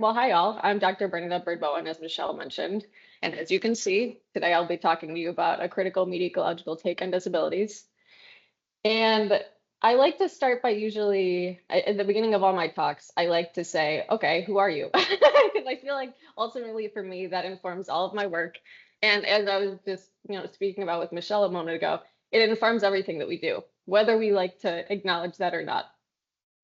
Well, hi all. I'm Dr. Bernadette Bird-Bowen, as Michelle mentioned. And as you can see, today I'll be talking to you about a critical media ecological take on disabilities. And I like to start by at the beginning of all my talks, I like to say, okay, who are you? Because I feel like ultimately for me, that informs all of my work. And as I was just, speaking about with Michelle a moment ago, it informs everything that we do, whether we like to acknowledge that or not.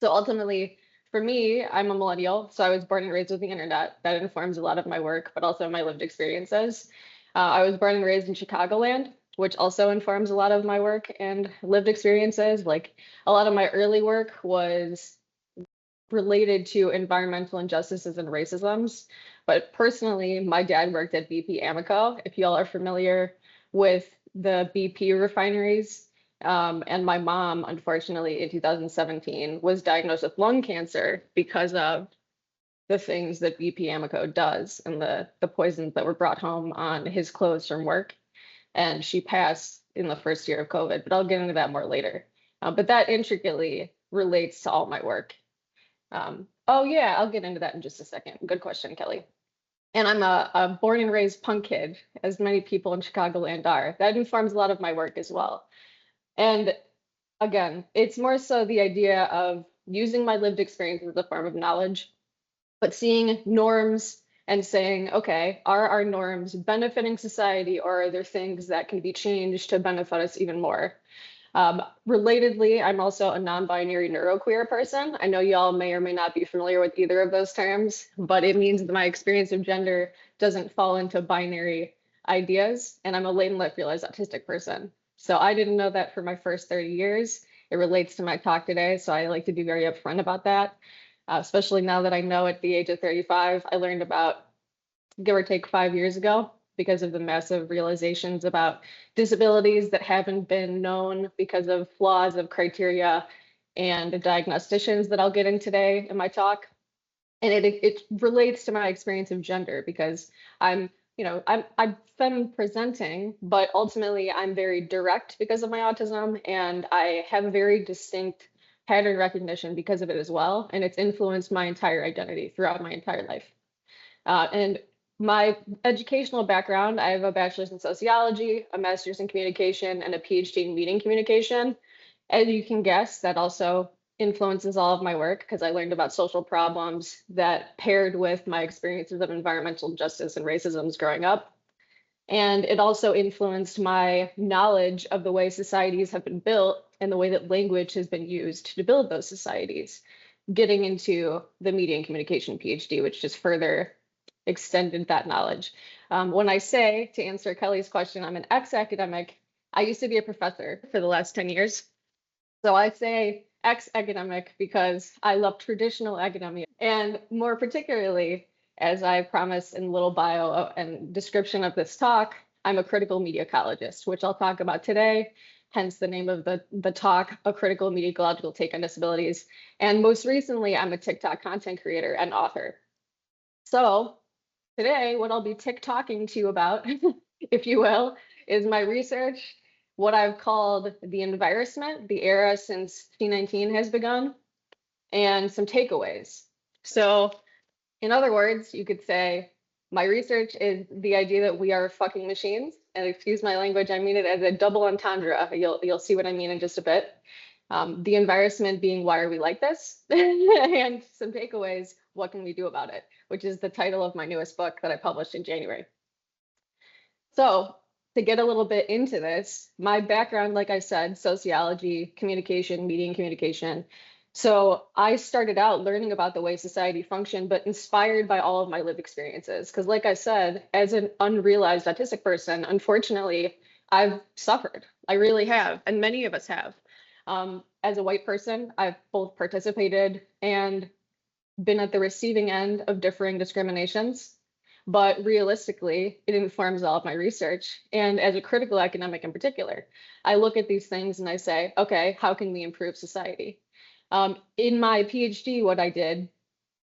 So ultimately, for me, I'm a millennial, so I was born and raised with the internet. That informs a lot of my work, but also my lived experiences. I was born and raised in Chicagoland, which also informs a lot of my work and lived experiences. Like a lot of my early work was related to environmental injustices and racisms. But personally, my dad worked at BP Amoco. If y'all are familiar with the BP refineries, and my mom, unfortunately, in 2017, was diagnosed with lung cancer because of the things that BP Amoco does and the poisons that were brought home on his clothes from work. And she passed in the first year of COVID, but I'll get into that more later. But that intricately relates to all my work. Oh yeah, I'll get into that in just a second. Good question, Kelly. And I'm a born and raised punk kid, as many people in Chicagoland are. That informs a lot of my work as well. And again, it's more so the idea of using my lived experience as a form of knowledge, but seeing norms and saying, okay, are our norms benefiting society, or are there things that can be changed to benefit us even more? Relatedly, I'm also a non-binary neuroqueer person. I know y'all may or may not be familiar with either of those terms, but it means that my experience of gender doesn't fall into binary ideas, and I'm a late and left realized autistic person. So I didn't know that for my first 30 years. It relates to my talk today, so I like to be very upfront about that, especially now that I know at the age of 35, I learned about give or take 5 years ago because of the massive realizations about disabilities that haven't been known because of flaws of criteria and diagnosticians that I'll get in today in my talk. And it relates to my experience of gender because I'm femme presenting, but ultimately I'm very direct because of my autism, and I have a very distinct pattern recognition because of it as well. And it's influenced my entire identity throughout my entire life. And my educational background, I have a bachelor's in sociology, a master's in communication, and a PhD in meeting communication. As you can guess, that also influences all of my work because I learned about social problems that paired with my experiences of environmental justice and racism growing up. And it also influenced my knowledge of the way societies have been built and the way that language has been used to build those societies, getting into the media and communication PhD, which just further extended that knowledge. When I say, to answer Kelly's question, I'm an ex-academic, I used to be a professor for the last 10 years. So I say ex-academic because I love traditional academia. And more particularly, as I promised in the little bio and description of this talk, I'm a critical media ecologist, which I'll talk about today, hence the name of the talk, A Critical Media Ecological Take on Disabilities. And most recently, I'm a TikTok content creator and author. So today, what I'll be TikToking to you about, if you will, is my research, what I've called the environment, the era since T19 has begun, and some takeaways. So, in other words, you could say my research is the idea that we are fucking machines. And excuse my language, I mean it as a double entendre. You'll see what I mean in just a bit. The environment being why are we like this? And some takeaways, what can we do about it? Which is the title of my newest book that I published in January. So to get a little bit into this, my background, like I said, sociology, communication, media and communication. So I started out learning about the way society functioned, but inspired by all of my lived experiences. Because like I said, as an unrealized autistic person, unfortunately, I've suffered. I really have, and many of us have. As a white person, I've both participated and been at the receiving end of differing discriminations, but realistically, it informs all of my research. And as a critical academic in particular, I look at these things and I say, okay, how can we improve society? In my PhD, what I did,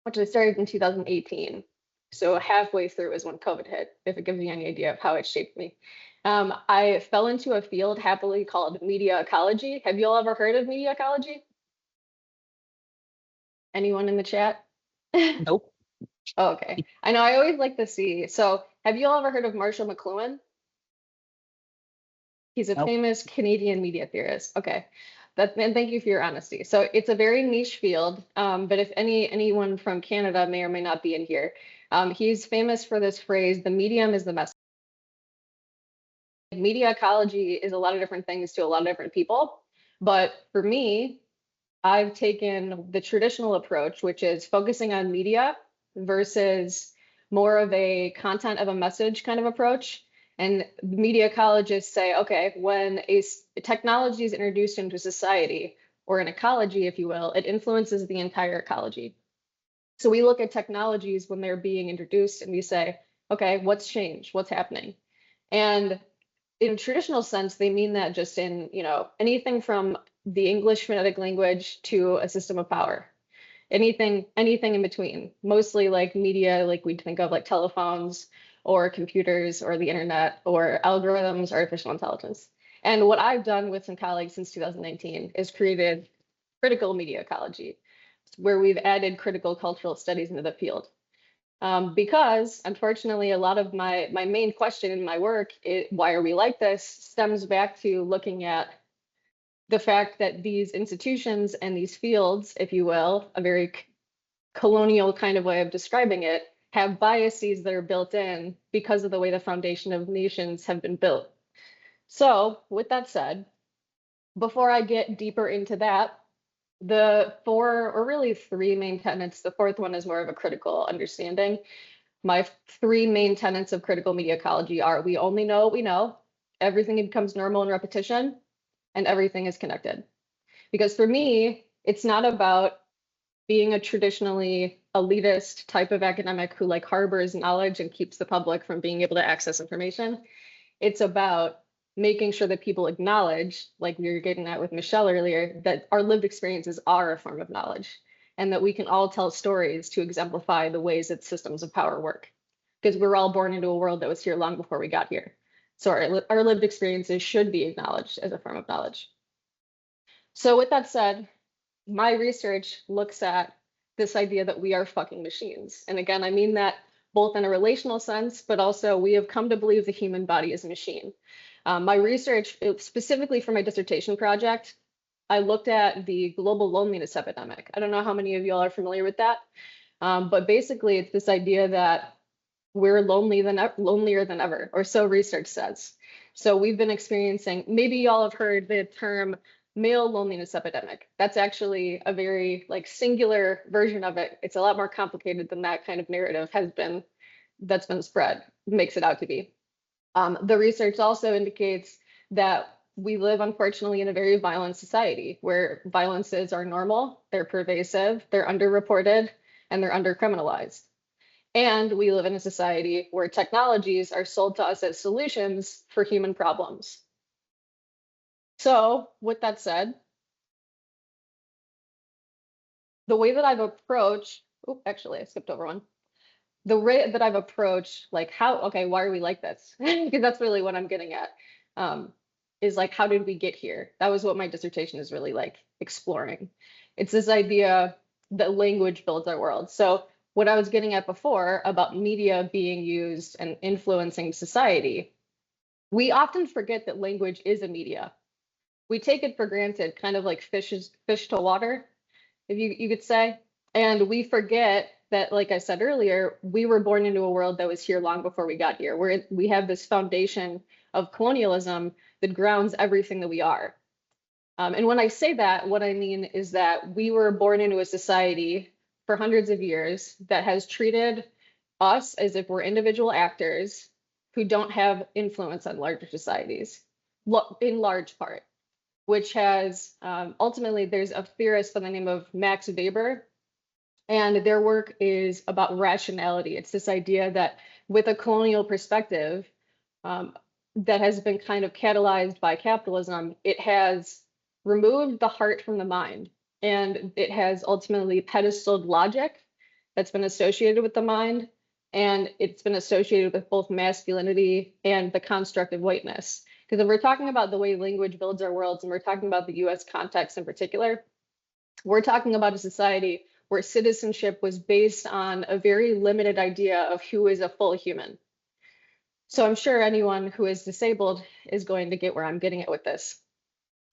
which I started in 2018, so halfway through is when COVID hit, if it gives you any idea of how it shaped me. I fell into a field happily called media ecology. Have you all ever heard of media ecology? Anyone in the chat? Nope. Oh, okay. I know I always like to see. So have you all ever heard of Marshall McLuhan? He's a Nope. famous Canadian media theorist. Okay. And thank you for your honesty. So it's a very niche field, but if anyone from Canada may or may not be in here, he's famous for this phrase, the medium is the message. Media ecology is a lot of different things to a lot of different people. But for me, I've taken the traditional approach, which is focusing on media versus more of a content of a message kind of approach. And media ecologists say, okay, when technology is introduced into society or an ecology, if you will, it influences the entire ecology. So we look at technologies when they're being introduced and we say, okay, what's changed? What's happening? And in traditional sense, they mean that just in, anything from the English phonetic language to a system of power, anything in between, mostly like media, like we'd think of like telephones or computers or the internet or algorithms, artificial intelligence. And what I've done with some colleagues since 2019 is created critical media ecology, where we've added critical cultural studies into the field. Because unfortunately, a lot of my main question in my work, why are we like this, stems back to looking at the fact that these institutions and these fields, if you will, a very colonial kind of way of describing it, have biases that are built in because of the way the foundation of nations have been built. So, with that said, before I get deeper into that, the four or really three main tenets, the fourth one is more of a critical understanding. My three main tenets of critical media ecology are we only know what we know, everything becomes normal in repetition, and everything is connected. Because for me, it's not about being a traditionally elitist type of academic who like harbors knowledge and keeps the public from being able to access information. It's about making sure that people acknowledge, like we were getting at with Michelle earlier, that our lived experiences are a form of knowledge and that we can all tell stories to exemplify the ways that systems of power work. Because we're all born into a world that was here long before we got here. So our lived experiences should be acknowledged as a form of knowledge. So with that said, my research looks at this idea that we are fucking machines. And again, I mean that both in a relational sense, but also we have come to believe the human body is a machine. My research, specifically for my dissertation project, I looked at the global loneliness epidemic. I don't know how many of y'all are familiar with that, but basically it's this idea that we're lonelier than ever, or so research says. So we've been experiencing, maybe y'all have heard the term male loneliness epidemic. That's actually a very like singular version of it. It's a lot more complicated than that kind of narrative that's been spread, makes it out to be. The research also indicates that we live, unfortunately, in a very violent society where violences are normal, they're pervasive, they're underreported, and they're undercriminalized. And we live in a society where technologies are sold to us as solutions for human problems. So, with that said, the way that I've approached, oh, actually, I skipped over one. The way that I've approached, like, okay, why are we like this? Because that's really what I'm getting at. Is like, how did we get here? That was what my dissertation is really like exploring. It's this idea that language builds our world. So, what I was getting at before about media being used and influencing society, we often forget that language is a media. We take it for granted, kind of like fish to water, if you could say. And we forget that, like I said earlier, we were born into a world that was here long before we got here. We have this foundation of colonialism that grounds everything that we are. And when I say that, what I mean is that we were born into a society for hundreds of years that has treated us as if we're individual actors who don't have influence on larger societies, in large part, which has ultimately, there's a theorist by the name of Max Weber, and their work is about rationality. It's this idea that with a colonial perspective that has been kind of catalyzed by capitalism, it has removed the heart from the mind. And it has ultimately pedestaled logic that's been associated with the mind. And it's been associated with both masculinity and the construct of whiteness. Because if we're talking about the way language builds our worlds, and we're talking about the US context in particular, we're talking about a society where citizenship was based on a very limited idea of who is a full human. So I'm sure anyone who is disabled is going to get where I'm getting at with this.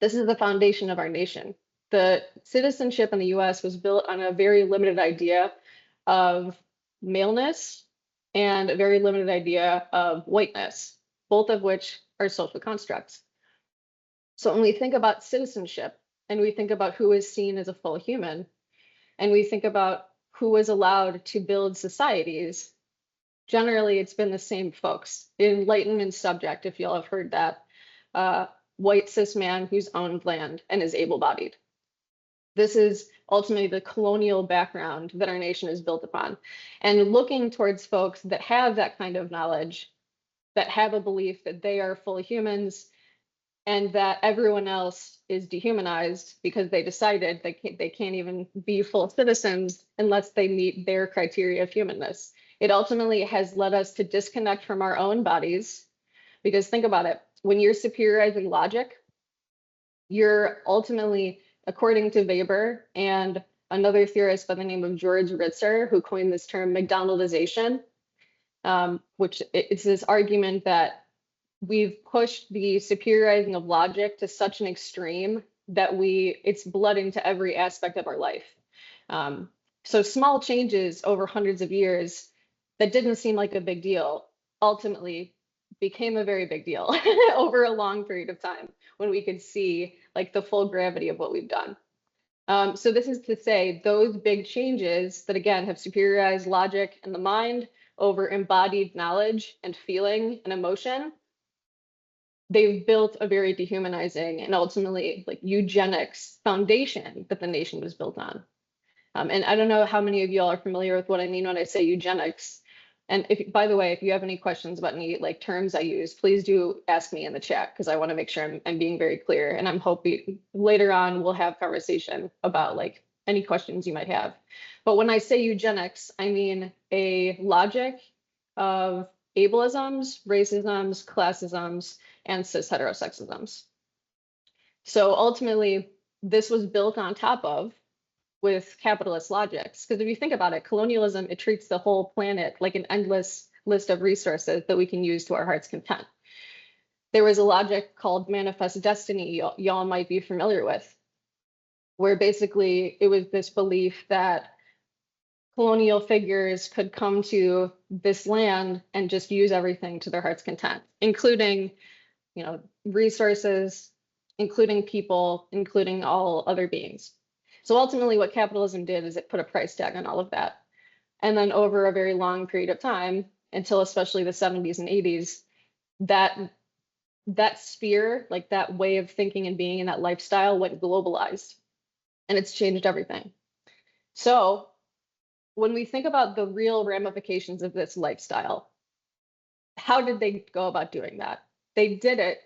This is the foundation of our nation. The citizenship in the US was built on a very limited idea of maleness and a very limited idea of whiteness, both of which are social constructs. So when we think about citizenship and we think about who is seen as a full human, and we think about who is allowed to build societies, generally it's been the same folks. Enlightenment subject, if y'all have heard that, white cis man who's owned land and is able-bodied. This is ultimately the colonial background that our nation is built upon. And looking towards folks that have that kind of knowledge, that have a belief that they are full humans, and that everyone else is dehumanized because they decided they can't even be full citizens unless they meet their criteria of humanness. It ultimately has led us to disconnect from our own bodies, because think about it, when you're superiorizing logic, you're ultimately, according to Weber and another theorist by the name of George Ritzer, who coined this term McDonaldization, which it's this argument that we've pushed the superiorizing of logic to such an extreme that it's bled into every aspect of our life. So small changes over hundreds of years that didn't seem like a big deal ultimately became a very big deal over a long period of time when we could see like the full gravity of what we've done. So this is to say those big changes that again have superiorized logic and the mind over embodied knowledge and feeling and emotion, they've built a very dehumanizing and ultimately like eugenics foundation that the nation was built on. And I don't know how many of y'all are familiar with what I mean when I say eugenics. And if, by the way, if you have any questions about any like terms I use, please do ask me in the chat, because I want to make sure I'm being very clear. And I'm hoping later on we'll have conversation about like any questions you might have. But when I say eugenics, I mean a logic of ableisms, racisms, classisms, and cis heterosexisms. So ultimately, this was built on top of with capitalist logics. Because if you think about it, colonialism, it treats the whole planet like an endless list of resources that we can use to our heart's content. There was a logic called manifest destiny, y'all might be familiar with, where basically it was this belief that colonial figures could come to this land and just use everything to their heart's content, including, you know, resources, including people, including all other beings. So ultimately what capitalism did is it put a price tag on all of that. And then over a very long period of time, until especially the 70s and 80s, that sphere, like that way of thinking and being and that lifestyle went globalized, and it's changed everything. So when we think about the real ramifications of this lifestyle, how did they go about doing that? They did it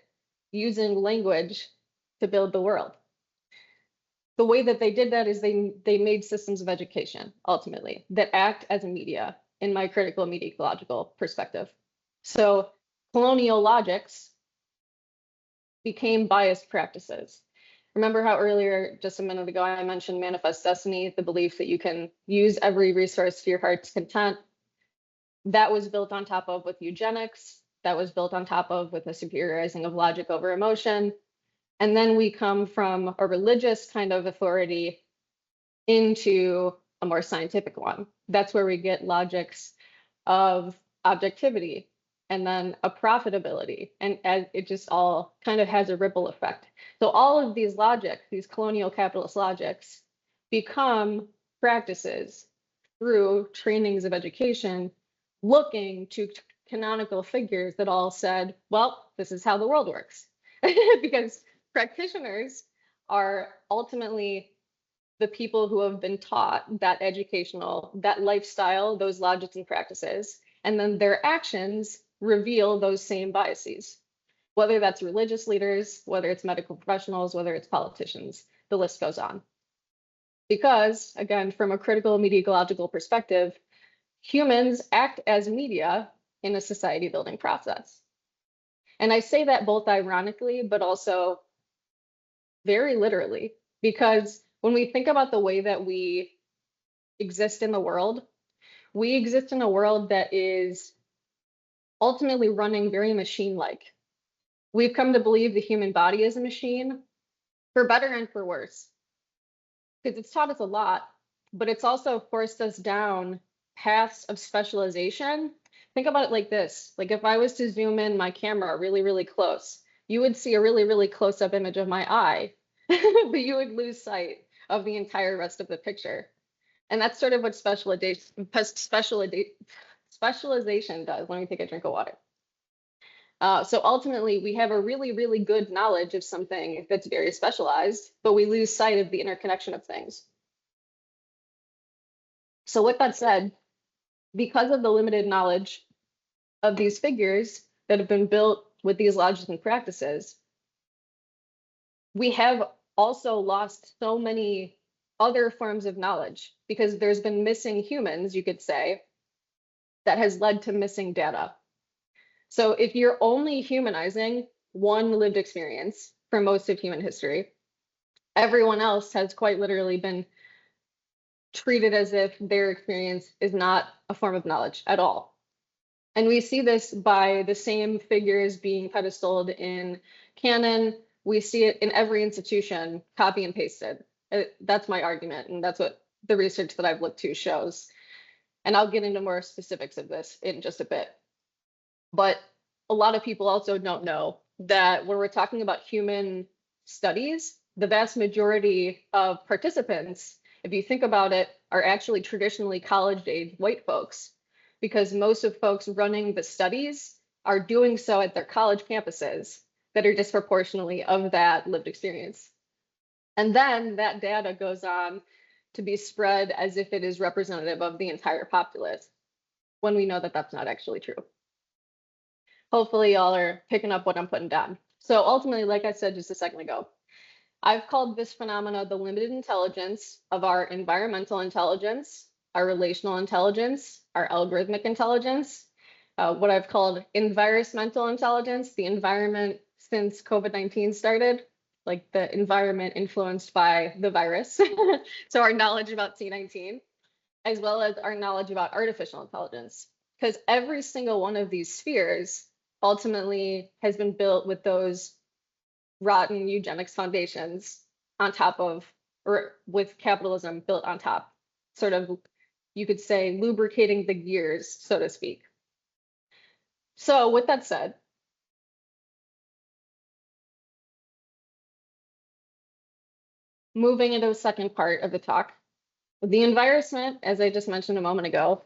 using language to build the world. The way that they did that is they made systems of education, ultimately, that act as a media, in my critical media ecological perspective. So colonial logics became biased practices. Remember how earlier, just a minute ago, I mentioned manifest destiny, the belief that you can use every resource to your heart's content. That was built on top of with eugenics. That was built on top of with a superiorizing of logic over emotion. And then we come from a religious kind of authority into a more scientific one. That's where we get logics of objectivity and then a profitability. And as it just all kind of has a ripple effect. So all of these logics, these colonial capitalist logics, become practices through trainings of education, looking to canonical figures that all said, well, this is how the world works. Because practitioners are ultimately the people who have been taught that educational, that lifestyle, those logics and practices, and then their actions reveal those same biases, whether that's religious leaders, whether it's medical professionals, whether it's politicians, the list goes on. Because, again, from a critical media ecological perspective, humans act as media in a society building process. And I say that both ironically, but also very literally, because when we think about the way that we exist in the world, we exist in a world that is ultimately running very machine-like. We've come to believe the human body is a machine, for better and for worse, because it's taught us a lot, but it's also forced us down paths of specialization. Think about it like this. Like if I was to zoom in my camera really, really close, you would see a really, really close-up image of my eye, but you would lose sight of the entire rest of the picture. And that's sort of what specialization does. Let me take a drink of water. So ultimately, we have a really, really good knowledge of something that's very specialized, but we lose sight of the interconnection of things. So with that said, because of the limited knowledge of these figures that have been built with these logics and practices, we have also lost so many other forms of knowledge because there's been missing humans, you could say, that has led to missing data. So if you're only humanizing one lived experience for most of human history, everyone else has quite literally been treated as if their experience is not a form of knowledge at all. And we see this by the same figures being pedestaled in canon. We see it in every institution, copy and pasted. That's my argument, and that's what the research that I've looked to shows. And I'll get into more specifics of this in just a bit. But a lot of people also don't know that when we're talking about human studies, the vast majority of participants, if you think about it, are actually traditionally college-age white folks, because most of folks running the studies are doing so at their college campuses that are disproportionately of that lived experience. And then that data goes on to be spread as if it is representative of the entire populace, when we know that that's not actually true. Hopefully y'all are picking up what I'm putting down. So ultimately, like I said just a second ago, I've called this phenomena the limited intelligence of our environmental intelligence, our relational intelligence, our algorithmic intelligence, what I've called environmental intelligence, the environment since COVID-19 started, like the environment influenced by the virus. So our knowledge about C19, as well as our knowledge about artificial intelligence, because every single one of these spheres ultimately has been built with those rotten eugenics foundations on top of, or with capitalism built on top, sort of, you could say, lubricating the gears, so to speak. So with that said, moving into the second part of the talk, the environment, as I just mentioned a moment ago,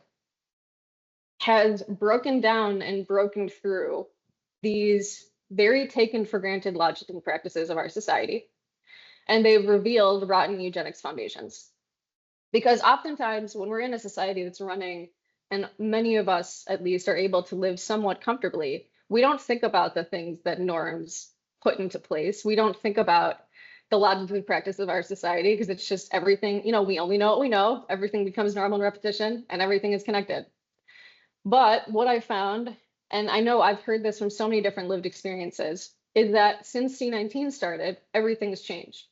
has broken down and broken through these very taken for granted logic and practices of our society, and they've revealed rotten eugenics foundations. Because oftentimes when we're in a society that's running, and many of us at least are able to live somewhat comfortably, we don't think about the things that norms put into place. We don't think about the logic and practice of our society because it's just everything, we only know what we know, everything becomes normal and repetition, and everything is connected. But what I found, and I know I've heard this from so many different lived experiences, is that since C19 started, everything's changed.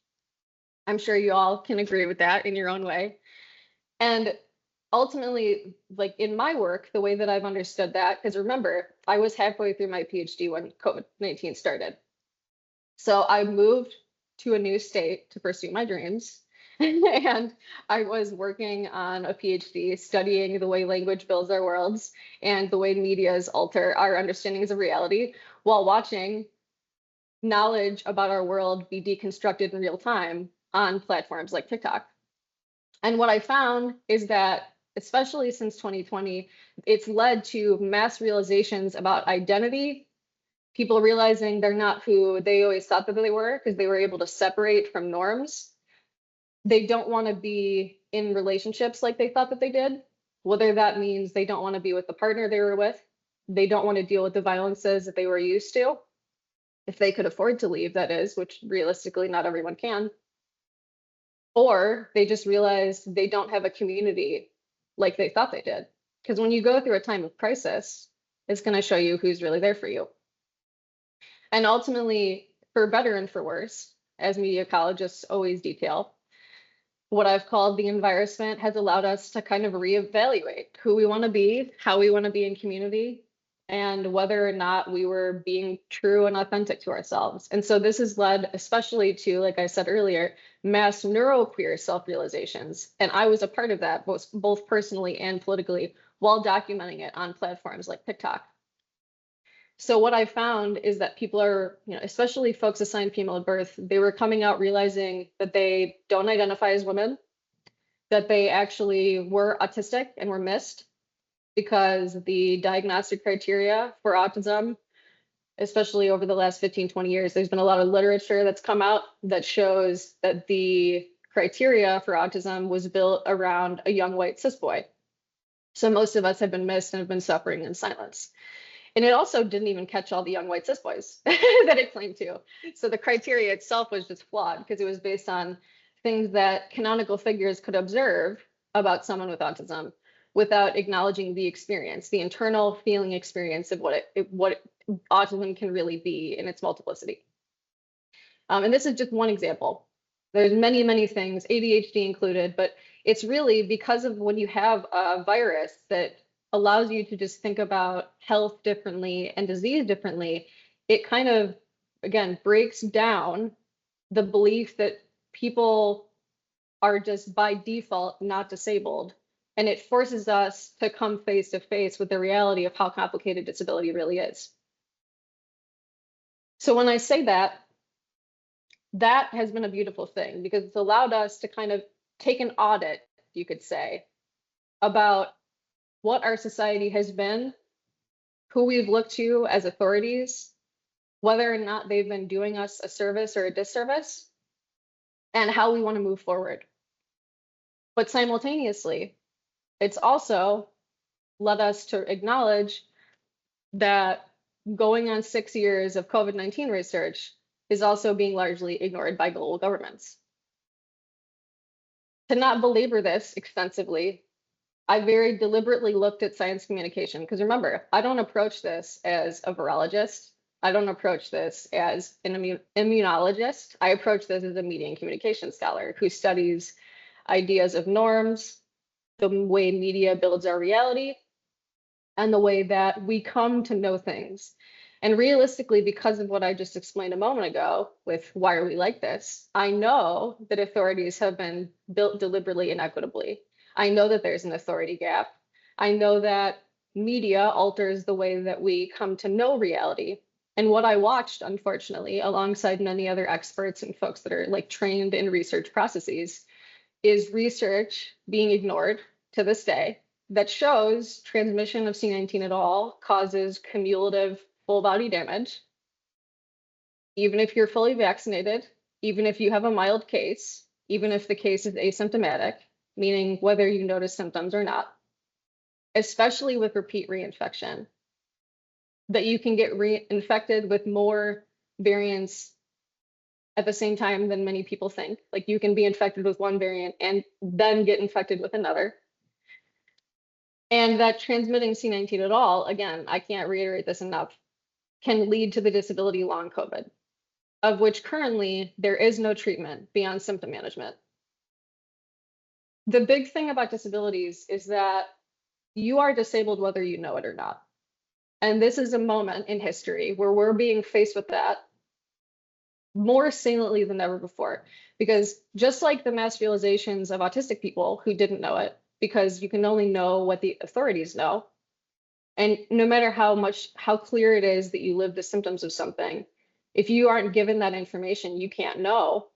I'm sure you all can agree with that in your own way. And ultimately, like in my work, the way that I've understood that, because remember, I was halfway through my PhD when COVID-19 started. So I moved to a new state to pursue my dreams. And I was working on a PhD studying the way language builds our worlds and the way medias alter our understandings of reality while watching knowledge about our world be deconstructed in real time on platforms like TikTok. And what I found is that, especially since 2020, it's led to mass realizations about identity, people realizing they're not who they always thought that they were because they were able to separate from norms. They don't want to be in relationships like they thought that they did, whether that means they don't want to be with the partner they were with, they don't want to deal with the violences that they were used to, if they could afford to leave, that is, which realistically not everyone can. Or they just realized they don't have a community like they thought they did. Because when you go through a time of crisis, it's going to show you who's really there for you. And ultimately, for better and for worse, as media ecologists always detail, what I've called the environment has allowed us to kind of reevaluate who we want to be, how we want to be in community, and whether or not we were being true and authentic to ourselves. And so this has led, especially to, like I said earlier, mass neuroqueer self-realizations. And I was a part of that, both personally and politically, while documenting it on platforms like TikTok. So what I found is that people are, especially folks assigned female at birth, they were coming out realizing that they don't identify as women, that they actually were autistic and were missed because the diagnostic criteria for autism, especially over the last 15, 20 years, there's been a lot of literature that's come out that shows that the criteria for autism was built around a young white cis boy. So most of us have been missed and have been suffering in silence. And it also didn't even catch all the young white cis boys that it claimed to. So the criteria itself was just flawed because it was based on things that canonical figures could observe about someone with autism without acknowledging the experience, the internal feeling experience of what autism can really be in its multiplicity. And this is just one example. There's many, many things, ADHD included, but it's really because of when you have a virus that allows you to just think about health differently and disease differently, it kind of, again, breaks down the belief that people are just by default not disabled. And it forces us to come face to face with the reality of how complicated disability really is. So when I say that, that has been a beautiful thing because it's allowed us to kind of take an audit, you could say, about what our society has been, who we've looked to as authorities, whether or not they've been doing us a service or a disservice, and how we want to move forward. But simultaneously, it's also led us to acknowledge that going on 6 years of COVID-19 research is also being largely ignored by global governments. To not belabor this extensively, I very deliberately looked at science communication because remember, I don't approach this as a virologist. I don't approach this as an immunologist. I approach this as a media and communication scholar who studies ideas of norms, the way media builds our reality, and the way that we come to know things. And realistically, because of what I just explained a moment ago with why are we like this, I know that authorities have been built deliberately and equitably. I know that there's an authority gap. I know that media alters the way that we come to know reality. And what I watched, unfortunately, alongside many other experts and folks that are like trained in research processes, is research being ignored to this day that shows transmission of C19 at all causes cumulative full body damage. Even if you're fully vaccinated, even if you have a mild case, even if the case is asymptomatic, meaning whether you notice symptoms or not, especially with repeat reinfection, that you can get reinfected with more variants at the same time than many people think. Like you can be infected with one variant and then get infected with another. And that transmitting C19 at all, again, I can't reiterate this enough, can lead to the disability long COVID, of which currently there is no treatment beyond symptom management. The big thing about disabilities is that you are disabled whether you know it or not. And this is a moment in history where we're being faced with that more saliently than ever before. Because just like the mass realizations of autistic people who didn't know it, because you can only know what the authorities know. And no matter how clear it is that you live the symptoms of something, if you aren't given that information, you can't know.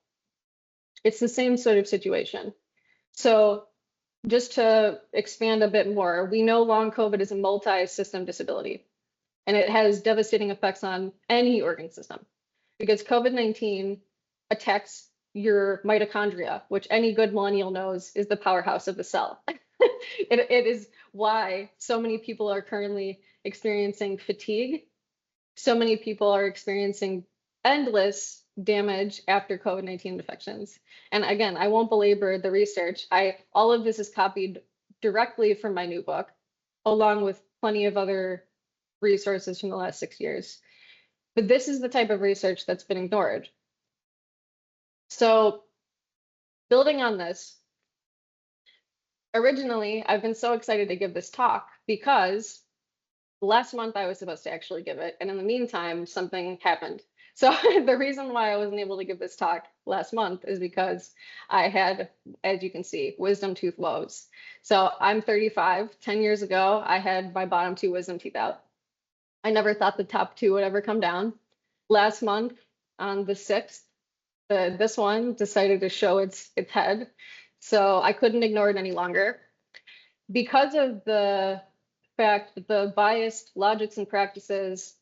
It's the same sort of situation. So just to expand a bit more, we know long COVID is a multi-system disability, and it has devastating effects on any organ system because COVID-19 attacks your mitochondria, which any good millennial knows is the powerhouse of the cell. It is why so many people are currently experiencing fatigue. So many people are experiencing endless damage after COVID-19 infections. And again, I won't belabor the research. All of this is copied directly from my new book, along with plenty of other resources from the last 6 years. But this is the type of research that's been ignored. So building on this, Originally, I've been so excited to give this talk because last month I was supposed to actually give it, and in the meantime, something happened. So the reason why I wasn't able to give this talk last month is because I had, as you can see, wisdom tooth woes. So I'm 35. 10 years ago, I had my bottom two wisdom teeth out. I never thought the top two would ever come down. Last month, on the 6th, this one decided to show its head. So I couldn't ignore it any longer. Because of the fact that the biased logics and practices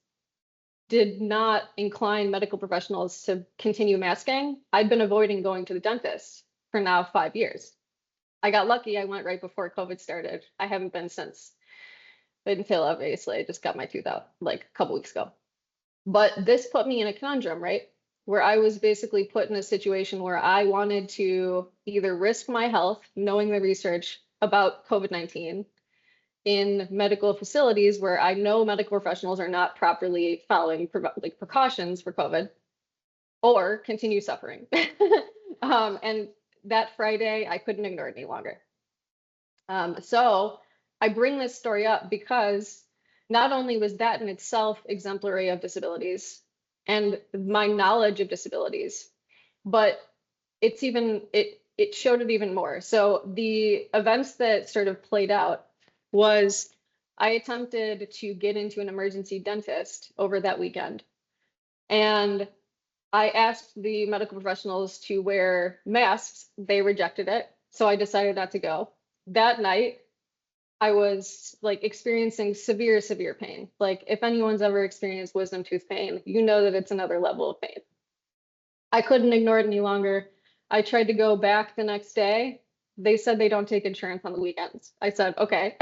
did not incline medical professionals to continue masking, I'd been avoiding going to the dentist for now 5 years. I got lucky, I went right before COVID started. I haven't been since, until obviously I just got my tooth out like a couple weeks ago. But this put me in a conundrum, right? Where I was basically put in a situation where I wanted to either risk my health, knowing the research about COVID-19, in medical facilities where I know medical professionals are not properly following like precautions for COVID, or continue suffering. And that Friday, I couldn't ignore it any longer. So I bring this story up because not only was that in itself exemplary of disabilities and my knowledge of disabilities, but it showed it even more. So the events that sort of played out was I attempted to get into an emergency dentist over that weekend. And I asked the medical professionals to wear masks. They rejected it. So I decided not to go. That night, I was like experiencing severe, severe pain. Like if anyone's ever experienced wisdom tooth pain, you know that it's another level of pain. I couldn't ignore it any longer. I tried to go back the next day. They said they don't take insurance on the weekends. I said, okay,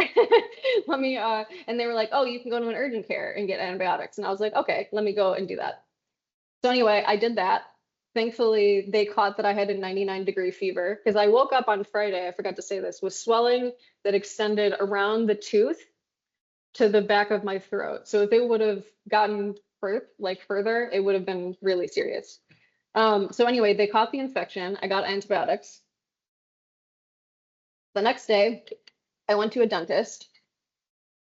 let me, and they were like, oh, you can go to an urgent care and get antibiotics. And I was like, okay, let me go and do that. So anyway, I did that. Thankfully, they caught that I had a 99-degree fever because I woke up on Friday, I forgot to say this, with swelling that extended around the tooth to the back of my throat. So if it would have gotten further, it would have been really serious. So anyway, they caught the infection. I got antibiotics. The next day, I went to a dentist.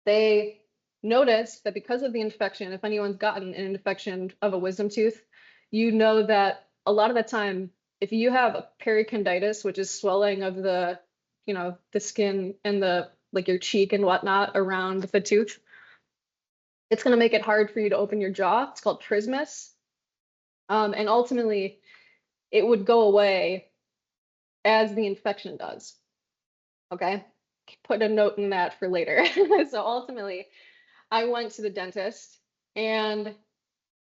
They noticed that because of the infection, if anyone's gotten an infection of a wisdom tooth, you know that a lot of the time, if you have a periconditis, which is swelling of the, the skin and the like your cheek and whatnot around the tooth, it's going to make it hard for you to open your jaw. It's called trismus. And ultimately, it would go away as the infection does. Okay, put a note in that for later. So ultimately, I went to the dentist and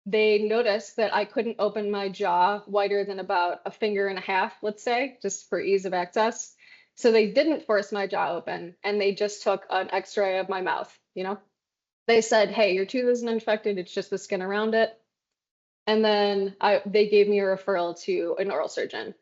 they noticed that I couldn't open my jaw wider than about a finger and a half, let's say, just for ease of access. So they didn't force my jaw open and they just took an x-ray of my mouth, They said, hey, your tooth isn't infected, it's just the skin around it. And then they gave me a referral to an oral surgeon.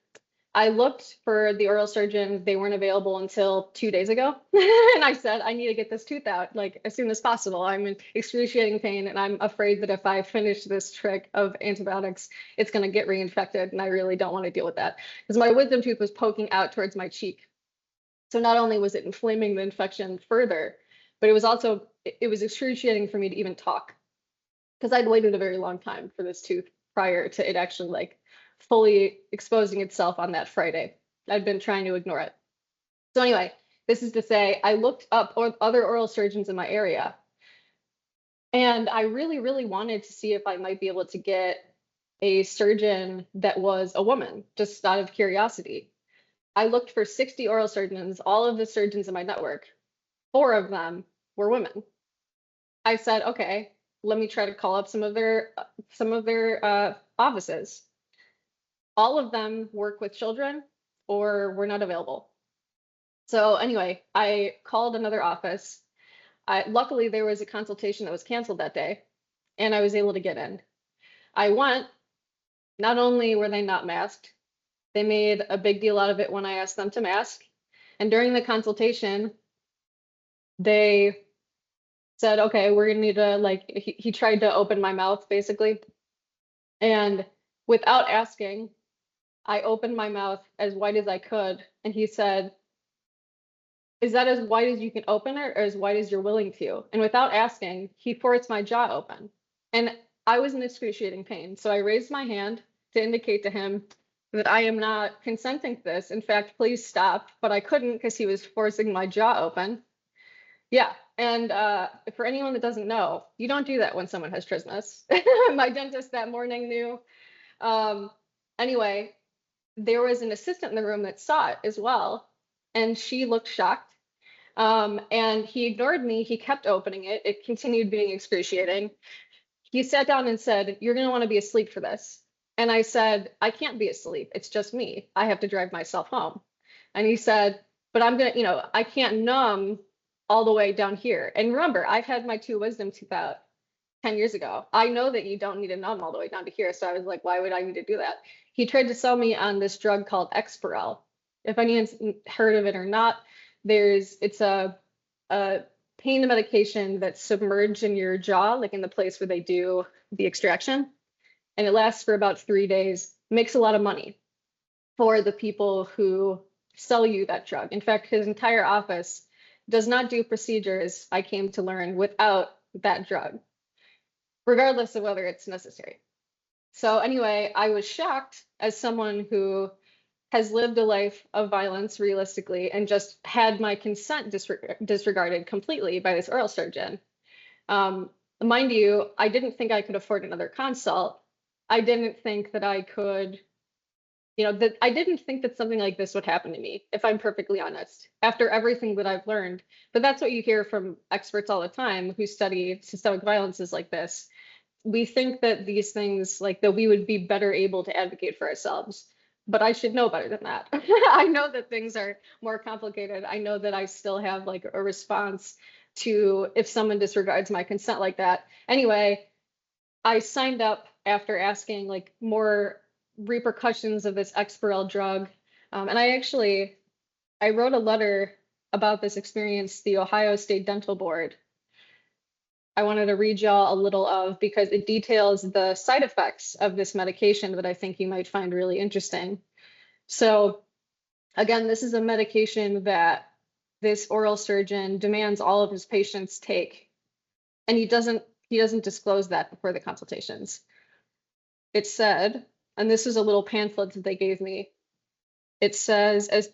I looked for the oral surgeon. They weren't available until 2 days ago. And I said, I need to get this tooth out like as soon as possible. I'm in excruciating pain and I'm afraid that if I finish this trick of antibiotics, it's going to get reinfected. And I really don't want to deal with that because my wisdom tooth was poking out towards my cheek. So not only was it inflaming the infection further, but it was excruciating for me to even talk because I'd waited a very long time for this tooth prior to it actually fully exposing itself on that Friday. I'd been trying to ignore it. So anyway, this is to say I looked up other oral surgeons in my area and I really, really wanted to see if I might be able to get a surgeon that was a woman, just out of curiosity. I looked for 60 oral surgeons, all of the surgeons in my network. 4 of them were women. I said, okay, let me try to call up some of their offices. All of them work with children or were not available. So anyway, I called another office. Luckily, there was a consultation that was canceled that day, and I was able to get in. I went. Not only were they not masked, they made a big deal out of it when I asked them to mask. And during the consultation, they said, okay, we're gonna need to he tried to open my mouth basically. And without asking, I opened my mouth as wide as I could. And he said, is that as wide as you can open it or as wide as you're willing to? And without asking, he forced my jaw open. And I was in excruciating pain. So I raised my hand to indicate to him that I am not consenting to this. In fact, please stop. But I couldn't because he was forcing my jaw open. Yeah. And for anyone that doesn't know, you don't do that when someone has trismus. My dentist that morning knew. Um, anyway, there was an assistant in the room that saw it as well. And she looked shocked. And he ignored me. He kept opening it. It continued being excruciating. He sat down and said, "You're going to want to be asleep for this." And I said, "I can't be asleep. It's just me. I have to drive myself home." And he said, "But I'm going to, I can't numb all the way down here." And remember, I've had my two wisdom teeth out 10 years ago. I know that you don't need to numb all the way down to here. So I was like, why would I need to do that? He tried to sell me on this drug called Exparel. If anyone's heard of it or not, it's a pain medication that's submerged in your jaw, like in the place where they do the extraction. And it lasts for about 3 days, makes a lot of money for the people who sell you that drug. In fact, his entire office does not do procedures, I came to learn, without that drug, regardless of whether it's necessary. So anyway, I was shocked as someone who has lived a life of violence realistically and just had my consent disregarded completely by this oral surgeon. Mind you, I didn't think I could afford another consult. I didn't think that I could, I didn't think that something like this would happen to me, if I'm perfectly honest, after everything that I've learned. But that's what you hear from experts all the time who study systemic violences like this. We think that these things, like that we would be better able to advocate for ourselves. But I should know better than that. I know that things are more complicated. I know that I still have like a response to if someone disregards my consent like that. Anyway, I signed up after asking like more repercussions of this Exparel drug. And I wrote a letter about this experience to the Ohio State Dental Board. I wanted to read y'all a little of because it details the side effects of this medication that I think you might find really interesting. So again, this is a medication that this oral surgeon demands all of his patients take, and he doesn't disclose that before the consultations. It said, and this is a little pamphlet that they gave me. It says as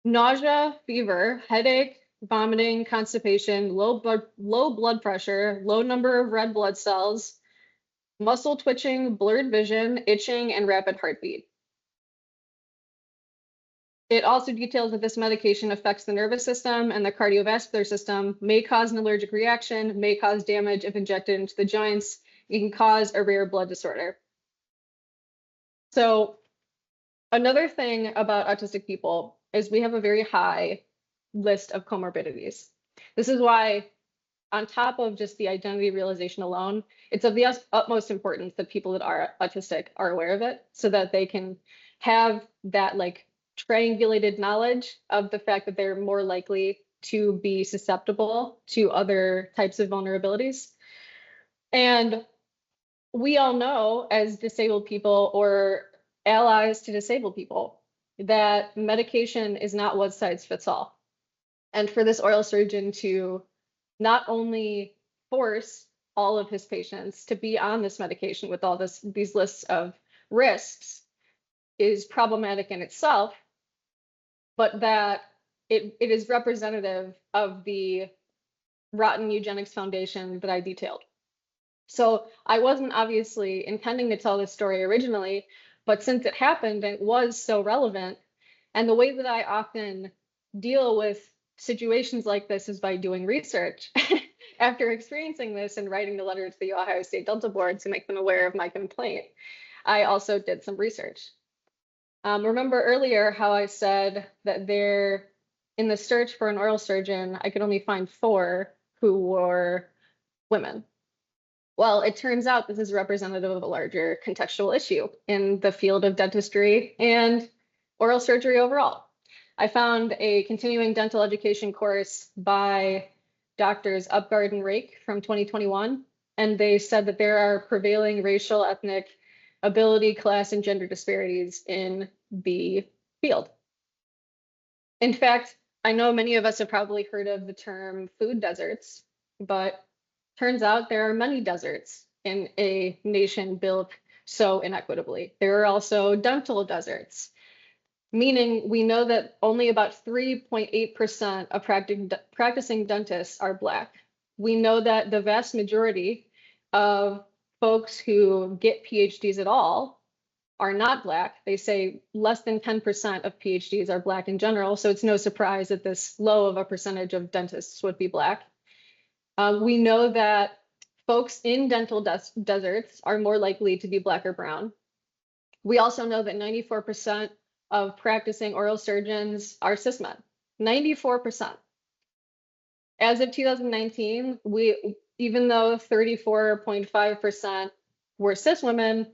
nausea, fever, headache, vomiting, constipation, low blood pressure, low number of red blood cells, muscle twitching, blurred vision, itching, and rapid heartbeat. It also details that this medication affects the nervous system and the cardiovascular system, may cause an allergic reaction, may cause damage if injected into the joints, it can cause a rare blood disorder. So another thing about autistic people is we have a very high list of comorbidities. This is why, on top of just the identity realization alone, it's of the utmost importance that people that are autistic are aware of it so that they can have that like triangulated knowledge of the fact that they're more likely to be susceptible to other types of vulnerabilities. And we all know as disabled people or allies to disabled people that medication is not one size fits all. And for this oral surgeon to not only force all of his patients to be on this medication with all these lists of risks is problematic in itself, but that it is representative of the rotten eugenics foundation that I detailed. So I wasn't obviously intending to tell this story originally, but since it happened, it was so relevant. And the way that I often deal with situations like this is by doing research. After experiencing this and writing the letter to the Ohio State Dental Board to make them aware of my complaint, I also did some research. Remember earlier how I said that in the search for an oral surgeon, I could only find 4 who were women. Well, it turns out this is representative of a larger contextual issue in the field of dentistry and oral surgery overall. I found a continuing dental education course by doctors Upgard and Rake from 2021, and they said that there are prevailing racial, ethnic, ability, class, and gender disparities in the field. In fact, I know many of us have probably heard of the term food deserts, but turns out there are many deserts in a nation built so inequitably. There are also dental deserts, meaning we know that only about 3.8% of practicing dentists are Black. We know that the vast majority of folks who get PhDs at all are not Black. They say less than 10% of PhDs are Black in general, so it's no surprise that this low of a percentage of dentists would be Black. We know that folks in dental deserts are more likely to be Black or brown. We also know that 94% of practicing oral surgeons are cis men. 94%. As of 2019, even though 34.5% were cis women,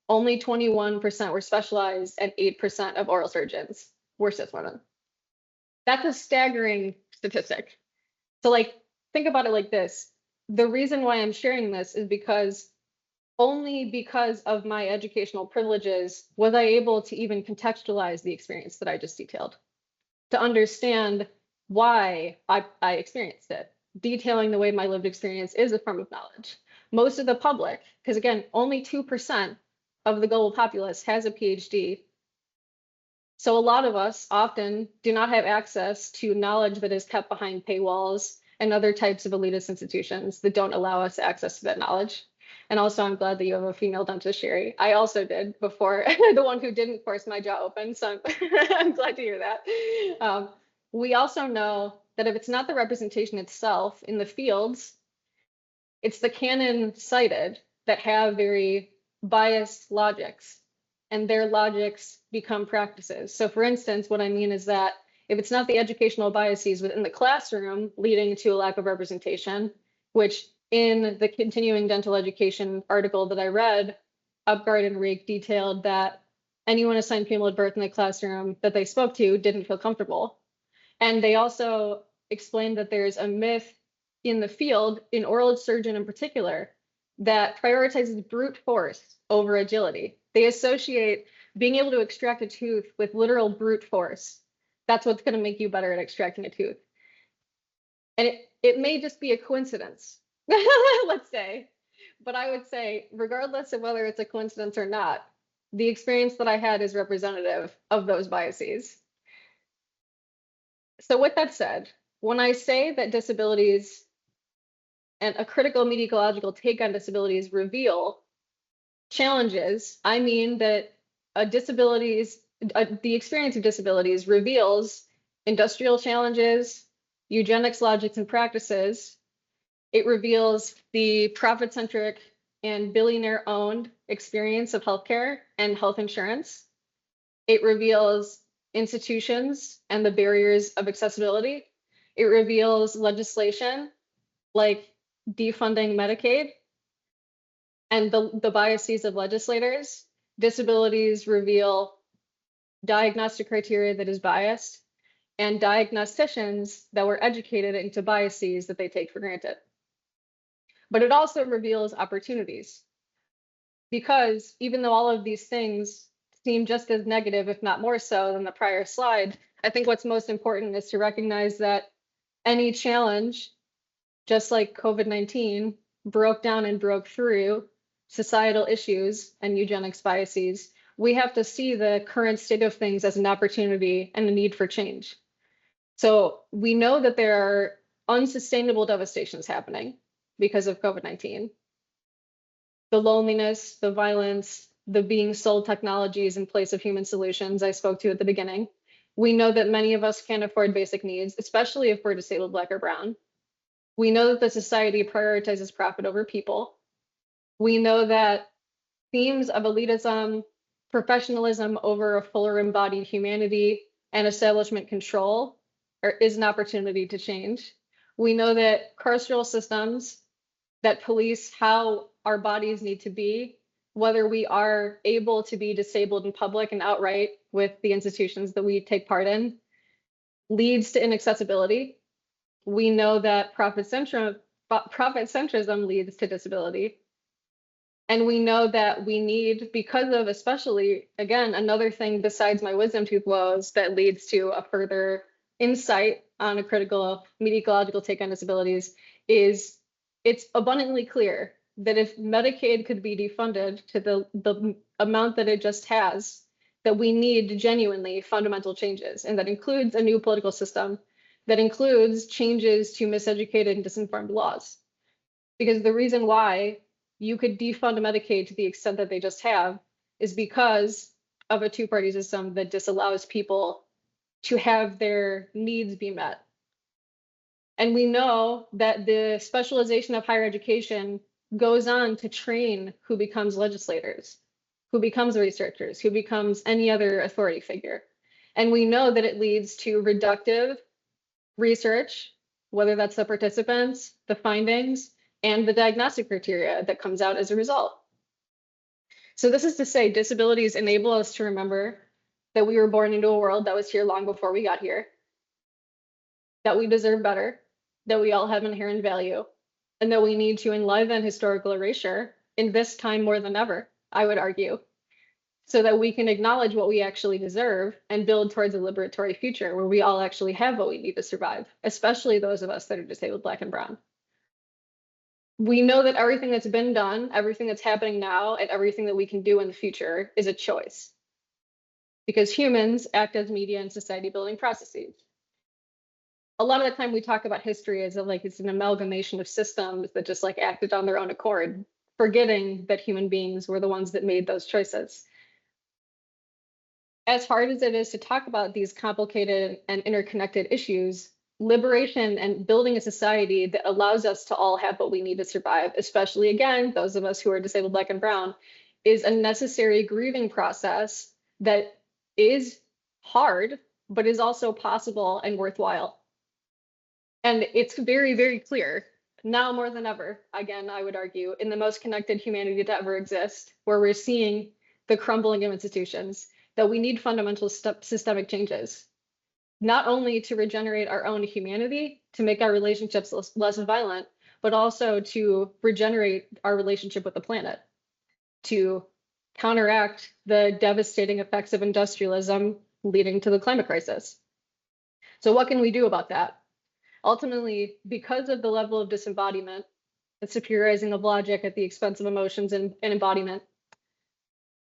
only 21% were specialized and 8% of oral surgeons were cis women. That's a staggering statistic. So think about it like this. The reason why I'm sharing this is because only because of my educational privileges was I able to even contextualize the experience that I just detailed, to understand why I experienced it. Detailing the way my lived experience is a form of knowledge. Most of the public, because again, only 2% of the global populace has a PhD. So a lot of us often do not have access to knowledge that is kept behind paywalls and other types of elitist institutions that don't allow us access to that knowledge. And also, I'm glad that you have a female dentist, Sherry. I also did before, the one who didn't force my jaw open. So I'm glad to hear that. We also know that if it's not the representation itself in the fields, it's the canon cited that have very biased logics, and their logics become practices. So for instance, what I mean is that if it's not the educational biases within the classroom leading to a lack of representation, which in the continuing dental education article that I read, Upgard and Reek detailed that anyone assigned female at birth in the classroom that they spoke to didn't feel comfortable. And they also explained that there's a myth in the field, in oral surgeon in particular, that prioritizes brute force over agility. They associate being able to extract a tooth with literal brute force. That's what's going to make you better at extracting a tooth. And it may just be a coincidence, let's say. But I would say, regardless of whether it's a coincidence or not, the experience that I had is representative of those biases. So with that said, when I say that disabilities and a critical ecological take on disabilities reveal challenges, I mean that the experience of disabilities reveals industrial challenges, eugenics logics and practices. It reveals the profit-centric and billionaire-owned experience of healthcare and health insurance. It reveals institutions and the barriers of accessibility. It reveals legislation like defunding Medicaid and the biases of legislators. Disabilities reveal diagnostic criteria that is biased and diagnosticians that were educated into biases that they take for granted. But it also reveals opportunities, because even though all of these things seem just as negative, if not more so than the prior slide, I think what's most important is to recognize that any challenge, just like COVID-19, broke down and broke through societal issues and eugenics biases. We have to see the current state of things as an opportunity and a need for change. So we know that there are unsustainable devastations happening because of COVID-19. The loneliness, the violence, the being sold technologies in place of human solutions I spoke to at the beginning. We know that many of us can't afford basic needs, especially if we're disabled, Black, or brown. We know that the society prioritizes profit over people. We know that themes of elitism, professionalism over a fuller embodied humanity, and establishment control is an opportunity to change. We know that carceral systems that police how our bodies need to be, whether we are able to be disabled in public and outright with the institutions that we take part in, leads to inaccessibility. We know that profit centrism leads to disability. And we know that we need, because of especially, again, another thing besides my wisdom tooth woes that leads to a further insight on a critical ecological take on disabilities, is it's abundantly clear that if Medicaid could be defunded to the amount that it just has, that we need genuinely fundamental changes. And that includes a new political system, that includes changes to miseducated and disinformed laws. Because the reason why you could defund Medicaid to the extent that they just have is because of a two-party system that disallows people to have their needs be met. And we know that the specialization of higher education goes on to train who becomes legislators, who becomes researchers, who becomes any other authority figure. And we know that it leads to reductive research, whether that's the participants, the findings, and the diagnostic criteria that comes out as a result. So this is to say disabilities enable us to remember that we were born into a world that was here long before we got here, that we deserve better, that we all have inherent value, and that we need to enliven historical erasure in this time more than ever, I would argue, so that we can acknowledge what we actually deserve and build towards a liberatory future where we all actually have what we need to survive, especially those of us that are disabled, Black, and brown. We know that everything that's been done, everything that's happening now, and everything that we can do in the future is a choice. Because humans act as media and society building processes. A lot of the time we talk about history as like it's an amalgamation of systems that just like acted on their own accord, forgetting that human beings were the ones that made those choices. As hard as it is to talk about these complicated and interconnected issues, liberation and building a society that allows us to all have what we need to survive, especially again, those of us who are disabled, Black, and brown, is a necessary grieving process that is hard, but is also possible and worthwhile. And it's very, very clear now more than ever, again, I would argue, in the most connected humanity to ever exist, where we're seeing the crumbling of institutions, that we need fundamental systemic changes, not only to regenerate our own humanity, to make our relationships less violent, but also to regenerate our relationship with the planet, to counteract the devastating effects of industrialism leading to the climate crisis. So what can we do about that? Ultimately, because of the level of disembodiment, the superiorizing of logic at the expense of emotions and embodiment,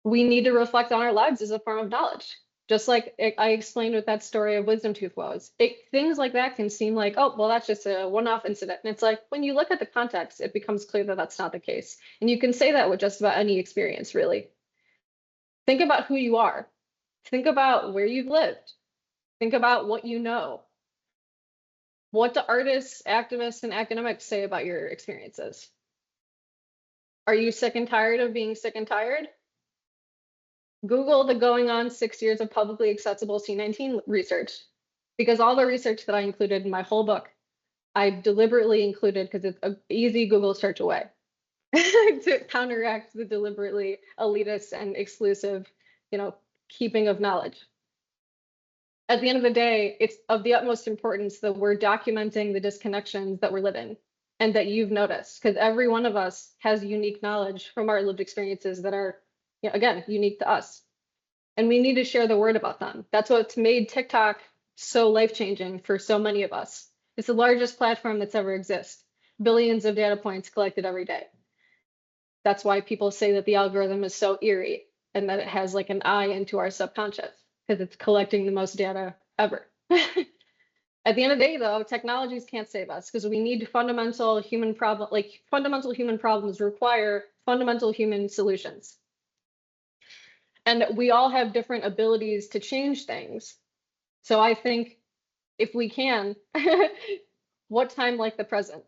we need to reflect on our lives as a form of knowledge. Just like I explained with that story of wisdom tooth woes, things like that can seem like, oh, well, that's just a one-off incident. And it's like, when you look at the context, it becomes clear that that's not the case. And you can say that with just about any experience, really. Think about who you are. Think about where you've lived. Think about what you know. What do artists, activists, and academics say about your experiences? Are you sick and tired of being sick and tired? Google the going on 6 years of publicly accessible C19 research, because all the research that I included in my whole book, I deliberately included because it's an easy Google search away to counteract the deliberately elitist and exclusive, keeping of knowledge. At the end of the day, it's of the utmost importance that we're documenting the disconnections that we're living and that you've noticed, because every one of us has unique knowledge from our lived experiences that are, again, unique to us. And we need to share the word about them. That's what's made TikTok so life-changing for so many of us. It's the largest platform that's ever existed. Billions of data points collected every day. That's why people say that the algorithm is so eerie and that it has like an eye into our subconscious, because it's collecting the most data ever. At the end of the day, though, technologies can't save us, because we need fundamental human problems. Like fundamental human problems require fundamental human solutions. And we all have different abilities to change things. So I think if we can, what time like the present?